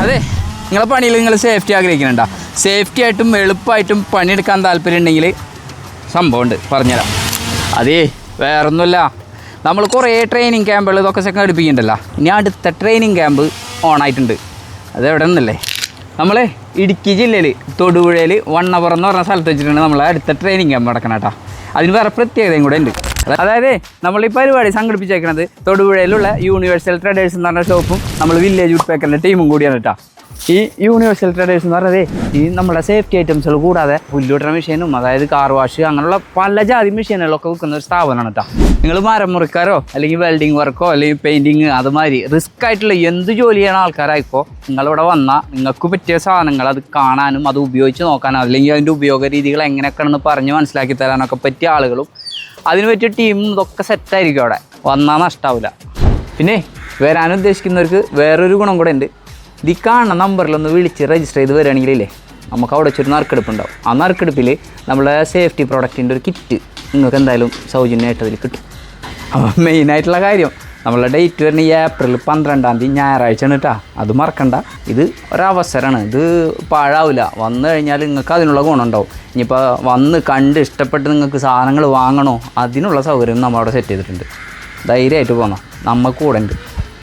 അതെ, നിങ്ങളെ പണിയിൽ നിങ്ങൾ സേഫ്റ്റി ആഗ്രഹിക്കുന്നുണ്ടോ? സേഫ്റ്റി ആയിട്ടും എളുപ്പമായിട്ടും പണിയെടുക്കാൻ താല്പര്യം ഉണ്ടെങ്കിൽ സംഭവമുണ്ട്, പറഞ്ഞുതരാം. അതേ, വേറൊന്നുമില്ല, നമ്മൾ കുറേ ട്രെയിനിങ് ക്യാമ്പുകൾ ഇതൊക്കെ സംഘടിപ്പിക്കുന്നുണ്ടല്ലോ. ഇനി അടുത്ത ട്രെയിനിങ് ക്യാമ്പ് ഓണായിട്ടുണ്ട്. അതെവിടെ നിന്നല്ലേ? നമ്മൾ ഇടുക്കി ജില്ലയിൽ തൊടുപുഴയിൽ വണ്ണപുറം എന്ന് പറഞ്ഞ സ്ഥലത്ത് വെച്ചിട്ടുണ്ട് നമ്മളെ അടുത്ത ട്രെയിനിങ് ക്യാമ്പ് നടക്കണം കേട്ടോ. അതിന് വേറെ പ്രത്യേകതയും കൂടെ ഉണ്ട്. അതായത് നമ്മൾ ഈ പരിപാടി സംഘടിപ്പിച്ചേക്കുന്നത് തൊടുപുഴയിലുള്ള യൂണിവേഴ്സൽ ട്രേഡേഴ്സ് എന്ന് പറഞ്ഞ ഷോപ്പും നമ്മൾ വില്ലേജ് വുഡ് പേക്കറിൻ്റെ ടീമും കൂടിയാണ് കേട്ടോ. ഈ യൂണിവേഴ്സൽ ട്രേഡേഴ്സ് എന്ന് പറഞ്ഞത് ഈ നമ്മുടെ സേഫ്റ്റി ഐറ്റംസുകൾ കൂടാതെ പുല്ലുവിടുന്ന മെഷീനും അതായത് കാർ വാഷ് അങ്ങനെയുള്ള പല ജാതി മെഷീനുകളൊക്കെ വിൽക്കുന്ന ഒരു സ്ഥാപനമാണ് കേട്ടോ. നിങ്ങൾ മരം മുറിക്കാരോ അല്ലെങ്കിൽ വെൽഡിങ് വർക്കോ അല്ലെങ്കിൽ പെയിൻറ്റിങ് അതുമാതിരി റിസ്ക് ആയിട്ടുള്ള എന്ത് ജോലി ചെയ്യണ ആൾക്കാരായിപ്പോൾ നിങ്ങളിവിടെ വന്നാൽ നിങ്ങൾക്ക് പറ്റിയ സാധനങ്ങൾ അത് കാണാനും അത് ഉപയോഗിച്ച് നോക്കാനും അല്ലെങ്കിൽ അതിൻ്റെ ഉപയോഗ രീതികൾ എങ്ങനെയൊക്കെയാണെന്ന് പറഞ്ഞ് മനസ്സിലാക്കി തരാനൊക്കെ പറ്റിയ ആളുകളും അതിന് പറ്റിയ ടീമും ഇതൊക്കെ സെറ്റായിരിക്കും അവിടെ വന്നാൽ നഷ്ടാവില്ല. പിന്നെ വരാൻ ഉദ്ദേശിക്കുന്നവർക്ക് വേറൊരു ഗുണം കൂടെ ഉണ്ട്. ഇത് കാണുന്ന നമ്പറിലൊന്ന് വിളിച്ച് രജിസ്റ്റർ ചെയ്ത് വരികയാണെങ്കിലേ നമുക്ക് അവിടെ വെച്ചൊരു നറുക്കെടുപ്പ് ഉണ്ടാവും. ആ നറുക്കെടുപ്പിൽ നമ്മളെ സേഫ്റ്റി പ്രോഡക്റ്റിൻ്റെ ഒരു കിറ്റ് നിങ്ങൾക്ക് എന്തായാലും സൗജന്യമായിട്ട് അതിൽ കിട്ടും. അപ്പോൾ മെയിനായിട്ടുള്ള കാര്യം നമ്മളെ ഡേറ്റ് വരുന്ന ഈ ഏപ്രിൽ 12 ഞായറാഴ്ചയാണ് കേട്ടോ. അത് മറക്കണ്ട. ഇത് ഒരവസരമാണ്, ഇത് പാഴാവില്ല. വന്നു കഴിഞ്ഞാൽ നിങ്ങൾക്ക് അതിനുള്ള ഗുണമുണ്ടാവും. ഇനിയിപ്പോൾ വന്ന് കണ്ട് ഇഷ്ടപ്പെട്ട് നിങ്ങൾക്ക് സാധനങ്ങൾ വാങ്ങണോ അതിനുള്ള സൗകര്യം നമ്മളവിടെ സെറ്റ് ചെയ്തിട്ടുണ്ട്. ധൈര്യമായിട്ട് പോകാം, നമ്മൾ കൂടെ ഉണ്ട്.